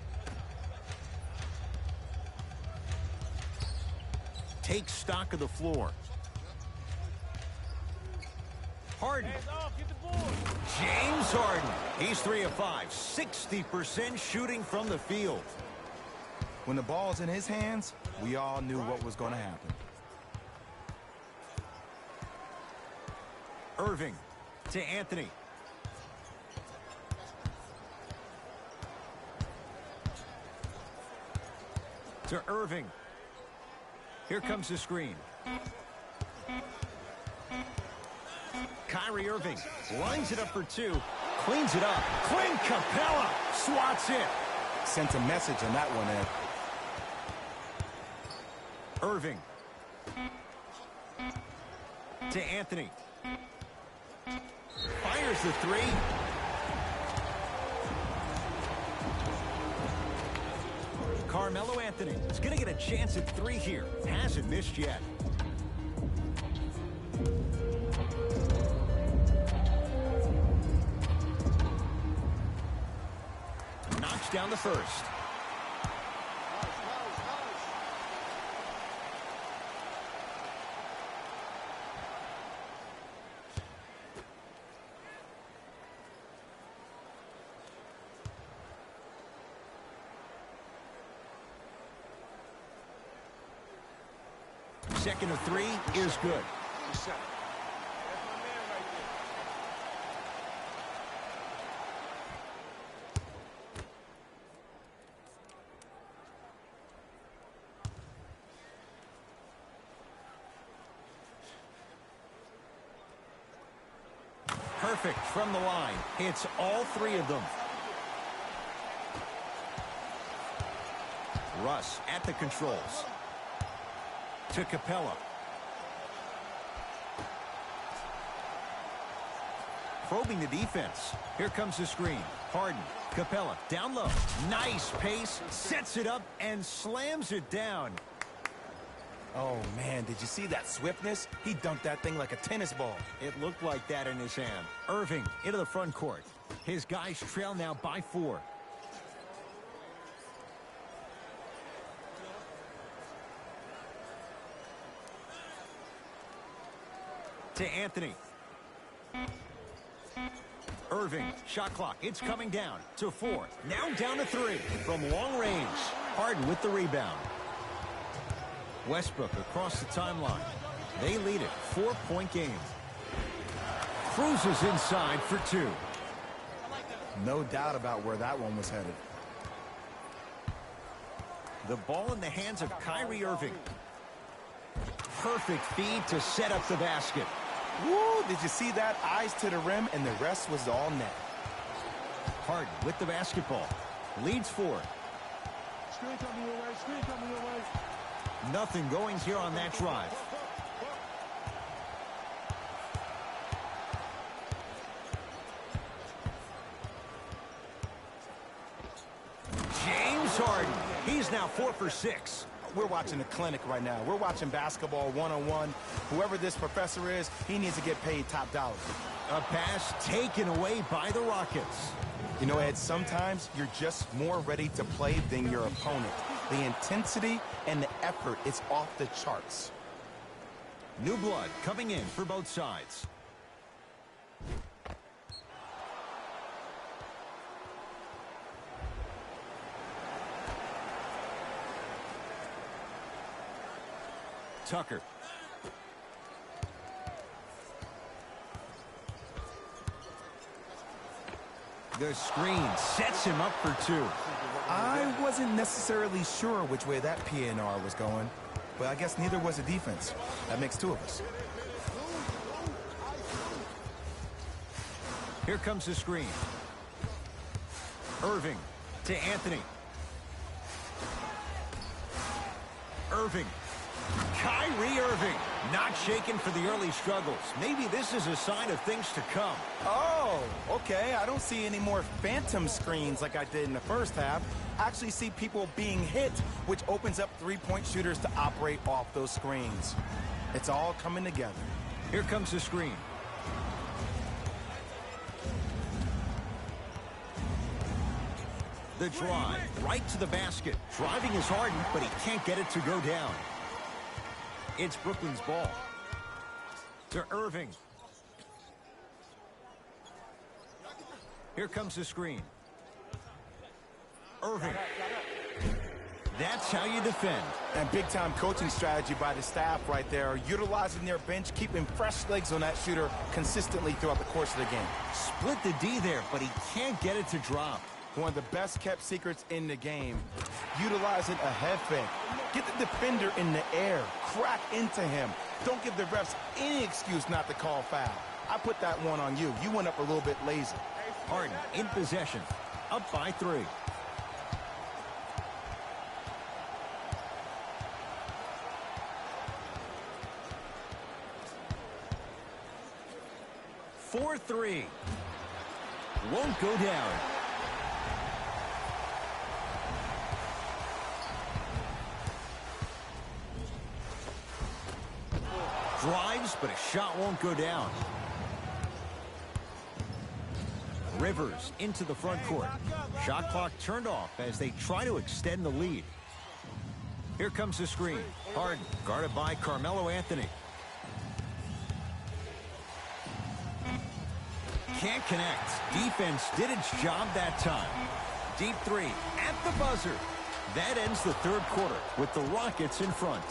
Takes stock of the floor. Harden. Hands off, get the board. James Harden. He's 3 of 5. 60% shooting from the field. When the ball's in his hands, we all knew what was going to happen. Irving to Anthony. To Irving. Here comes the screen. Kyrie Irving lines it up for 2. Cleans it up. Clint Capella swats it. Sent a message on that one, Ed. Irving. To Anthony. Fires the 3. Carmelo Anthony is going to get a chance at 3 here. Hasn't missed yet. Knocks down the first. Second of 3 is good. That's my man right there. Perfect from the line. Hits all 3 of them. Russ at the controls. To Capella. Probing the defense. Here comes the screen. Harden. Capella down low. Nice pace. Sets it up and slams it down. Oh, man, did you see that swiftness? He dunked that thing like a tennis ball. It looked like that in his hand. Irving into the front court. His guys trail now by 4. To Anthony. Irving, shot clock, it's coming down to 4. Now down to 3 from long range. Harden with the rebound. Westbrook across the timeline. They lead it, 4-point game. Cruises inside for 2. No doubt about where that one was headed. The ball in the hands of Kyrie Irving. Perfect feed to set up the basket. Woo, did you see that? Eyes to the rim, and the rest was all net. Harden with the basketball. Leads 4. Screen coming your way. Screen coming your way. Nothing going here on that drive. James Harden. He's now 4 for 6. We're watching a clinic right now. We're watching basketball one-on-one. Whoever this professor is, he needs to get paid top dollar. A pass taken away by the Rockets. You know, Ed, sometimes you're just more ready to play than your opponent. The intensity and the effort, it's off the charts. New blood coming in for both sides. Tucker. The screen sets him up for 2. I wasn't necessarily sure which way that PNR was going, but I guess neither was the defense. That makes 2 of us. Here comes the screen. Irving to Anthony. Irving. Kyrie Irving, not shaken for the early struggles. Maybe this is a sign of things to come. Oh, okay. I don't see any more phantom screens like I did in the first half. I actually see people being hit, which opens up three-point shooters to operate off those screens. It's all coming together. Here comes the screen. The drive, right to the basket. Driving is Harden, but he can't get it to go down. It's Brooklyn's ball. To Irving. Here comes the screen. Irving. That's how you defend. And big-time coaching strategy by the staff right there, utilizing their bench, keeping fresh legs on that shooter consistently throughout the course of the game. Split the D there, but he can't get it to drop. One of the best-kept secrets in the game, utilizing a head fake. Get the defender in the air. Crack into him. Don't give the refs any excuse not to call foul. I put that one on you. You went up a little bit lazy. Harden in possession. Up by 3. For 3. Won't go down. Drives, but a shot won't go down. Rivers into the front court. Shot clock turned off as they try to extend the lead. Here comes the screen. Harden guarded by Carmelo Anthony. Can't connect. Defense did its job that time. Deep 3 at the buzzer. That ends the third quarter with the Rockets in front.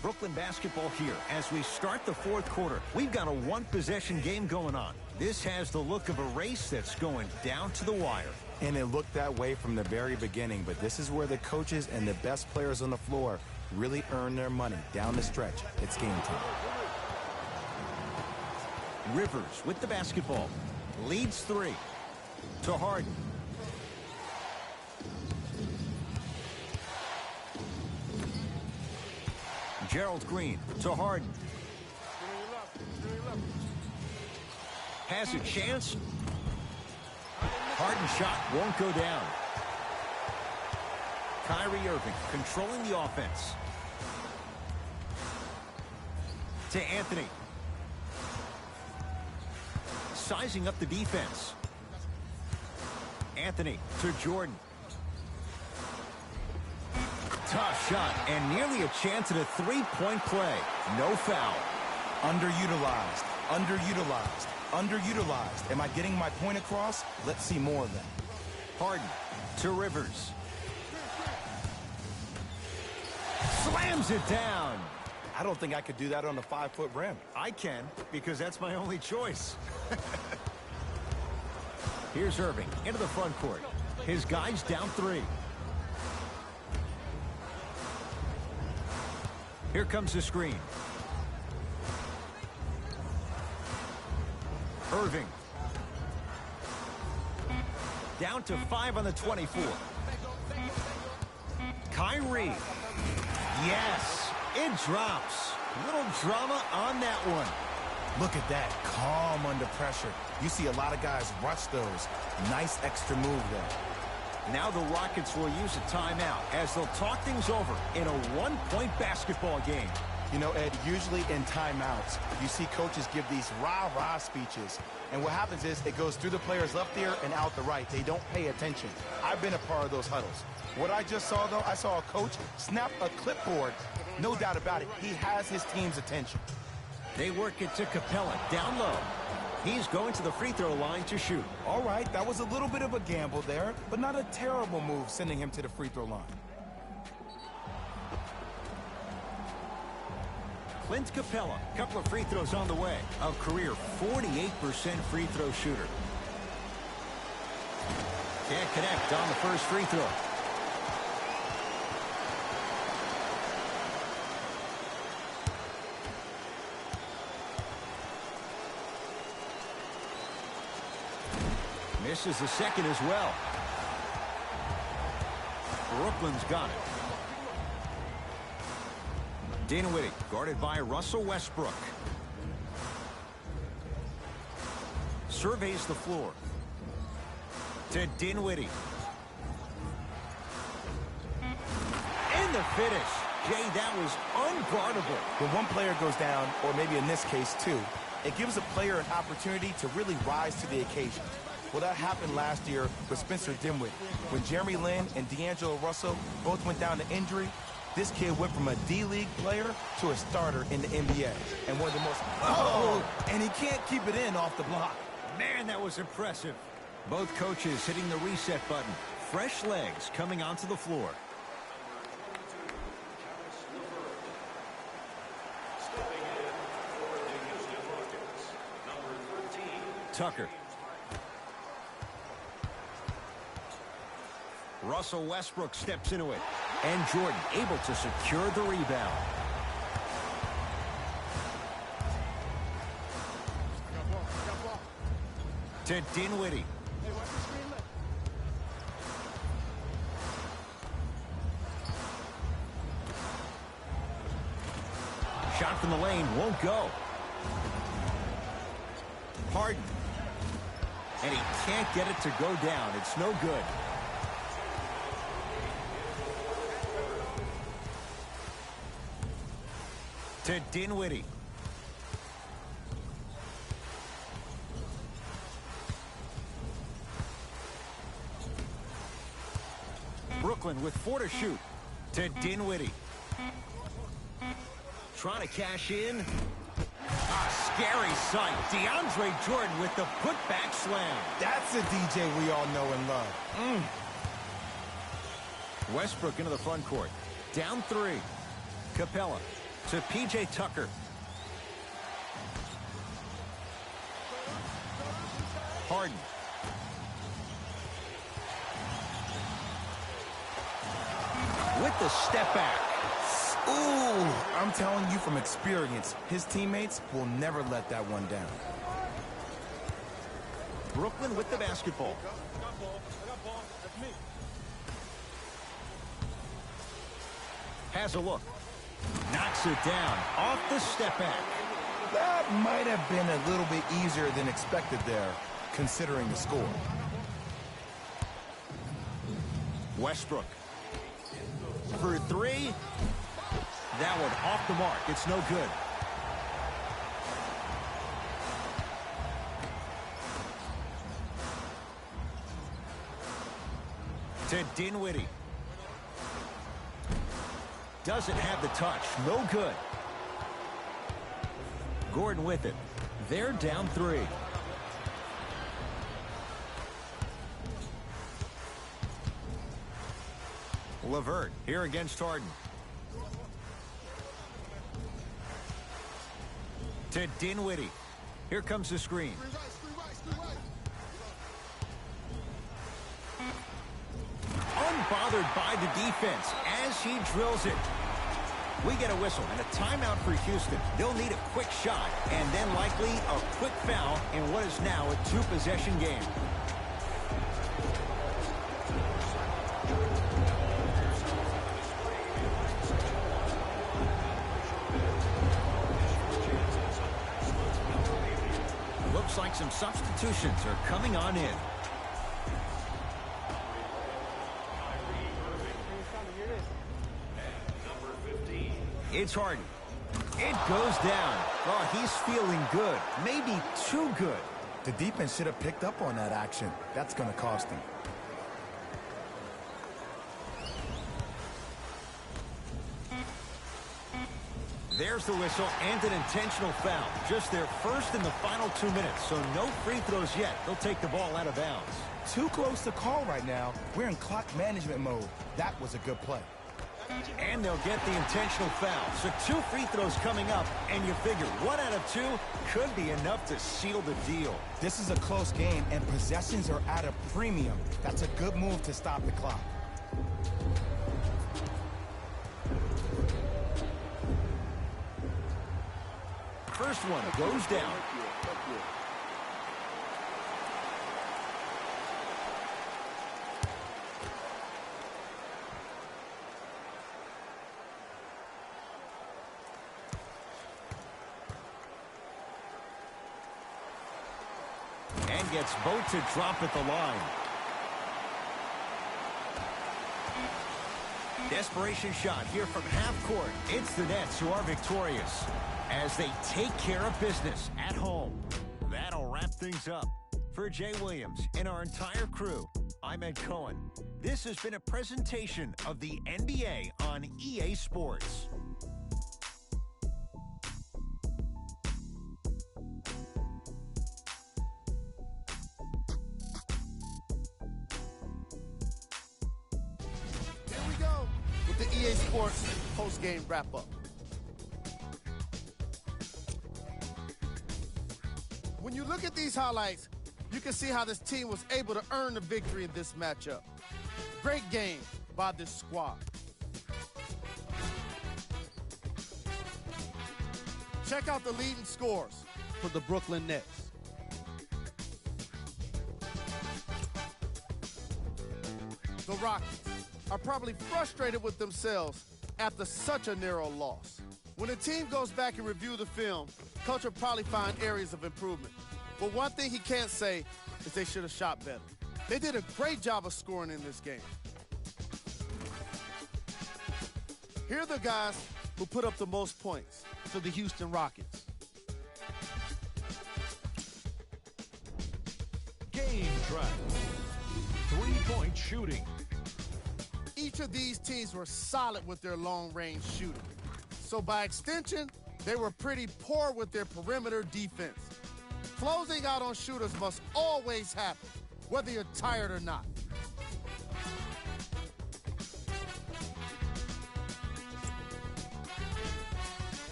Brooklyn basketball here as we start the fourth quarter. We've got a one-possession game going on. This has the look of a race that's going down to the wire. And it looked that way from the very beginning, but this is where the coaches and the best players on the floor really earn their money down the stretch. It's game time. Rivers with the basketball. Leads 3. To Harden. Gerald Green to Harden. Has a chance. Harden shot won't go down. Kyrie Irving controlling the offense. To Anthony. Sizing up the defense. Anthony to Jordan. Tough shot and nearly a chance at a three-point play. No foul. Underutilized, underutilized, underutilized. Am I getting my point across? Let's see more of that. Harden to Rivers. Slams it down. I don't think I could do that on a 5-foot rim. I can, because that's my only choice. Here's Irving into the front court. His guys down 3. Here comes the screen. Irving. Down to 5 on the 24. Kyrie. Yes, it drops. Little drama on that one. Look at that, calm under pressure. You see a lot of guys rush those. Nice extra move there. Now the Rockets will use a timeout as they'll talk things over in a one-point basketball game. You know, Ed, usually in timeouts, you see coaches give these rah-rah speeches. And what happens is it goes through the players left ear and out the right. They don't pay attention. I've been a part of those huddles. What I just saw, though, I saw a coach snap a clipboard. No doubt about it. He has his team's attention. They work it to Capella down low. He's going to the free throw line to shoot. All right, that was a little bit of a gamble there, but not a terrible move sending him to the free throw line. Clint Capella, couple of free throws on the way. A career 48% free throw shooter. Can't connect on the first free throw. Misses the second as well. Brooklyn's got it. Dinwiddie guarded by Russell Westbrook. Surveys the floor. To Dinwiddie. And the finish. Jay, that was unguardable. When one player goes down, or maybe in this case two, it gives a player an opportunity to really rise to the occasion. Well, that happened last year with Spencer Dinwiddie. When Jeremy Lin and D'Angelo Russell both went down to injury, this kid went from a D-League player to a starter in the NBA. And one of the most... Oh! And he can't keep it in off the block. Man, that was impressive. Both coaches hitting the reset button. Fresh legs coming onto the floor. Tucker. Russell Westbrook steps into it. And Jordan able to secure the rebound. To Dinwiddie. Shot from the lane won't go. Harden. And he can't get it to go down. It's no good. To Dinwiddie. Brooklyn with 4 to shoot. To Dinwiddie. Trying to cash in. A scary sight. DeAndre Jordan with the putback slam. That's a DJ we all know and love. Westbrook into the front court. Down 3. Capella to P.J. Tucker. Harden. With the step back. Ooh, I'm telling you from experience, his teammates will never let that one down. Brooklyn with the basketball. Has a look. Knocks it down off the step back. That might have been a little bit easier than expected there, considering the score. Westbrook. For 3. That one off the mark. It's no good. To Dinwiddie. Doesn't have the touch. No good. Gordon with it. They're down 3. LeVert here against Harden. To Dinwiddie. Here comes the screen. Unbothered by the defense as he drills it. We get a whistle and a timeout for Houston. They'll need a quick shot and then likely a quick foul in what is now a two-possession game. Looks like some substitutions are coming on in. It's Harden. It goes down. Oh, he's feeling good. Maybe too good. The defense should have picked up on that action. That's going to cost him. There's the whistle and an intentional foul. Just their first in the final 2 minutes, so no free throws yet. They'll take the ball out of bounds. Too close to call right now. We're in clock management mode. That was a good play. And they'll get the intentional foul. So 2 free throws coming up, and you figure 1 out of 2 could be enough to seal the deal. This is a close game, and possessions are at a premium. That's a good move to stop the clock. First one goes down. And gets both to drop at the line. Desperation shot here from half court. It's the Nets who are victorious as they take care of business at home. That'll wrap things up. For Jay Williams and our entire crew, I'm Ed Cohen. This has been a presentation of the NBA on EA Sports. Here we go with the EA Sports post-game wrap-up. When you look at these highlights, you can see how this team was able to earn the victory in this matchup. Great game by this squad. Check out the leading scores for the Brooklyn Nets. The Rockets are probably frustrated with themselves after such a narrow loss. When a team goes back and review the film, coach will probably find areas of improvement. But one thing he can't say is they should have shot better. They did a great job of scoring in this game. Here are the guys who put up the most points for the Houston Rockets. Game track. 3-point shooting. Each of these teams were solid with their long-range shooting. So by extension, they were pretty poor with their perimeter defense. Closing out on shooters must always happen, whether you're tired or not.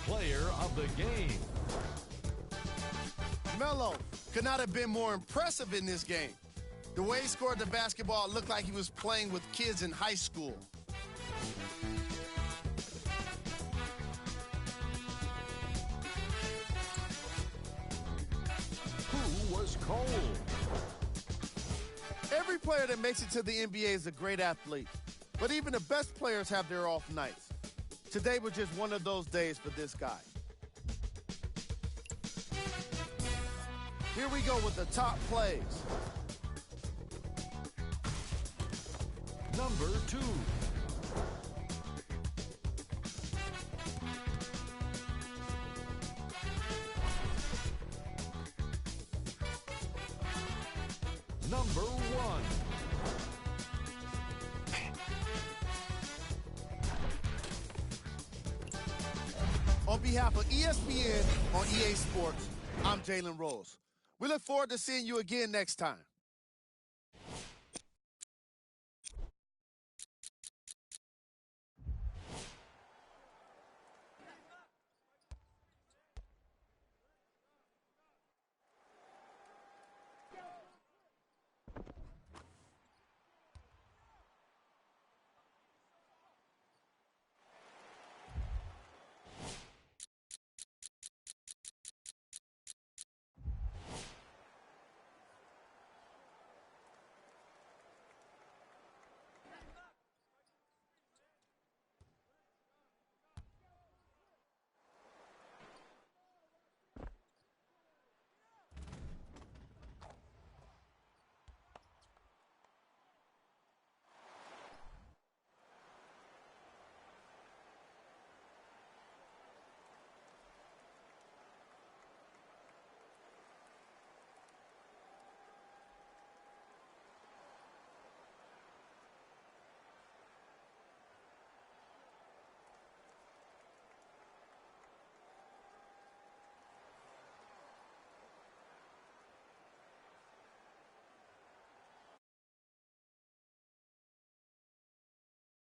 Player of the game. Melo could not have been more impressive in this game. The way he scored the basketball looked like he was playing with kids in high school. Who was cold? Every player that makes it to the NBA is a great athlete, but even the best players have their off nights. Today was just one of those days for this guy. Here we go with the top plays. Number 2. Number 1. On behalf of ESPN on EA Sports, I'm Jalen Rose. We look forward to seeing you again next time.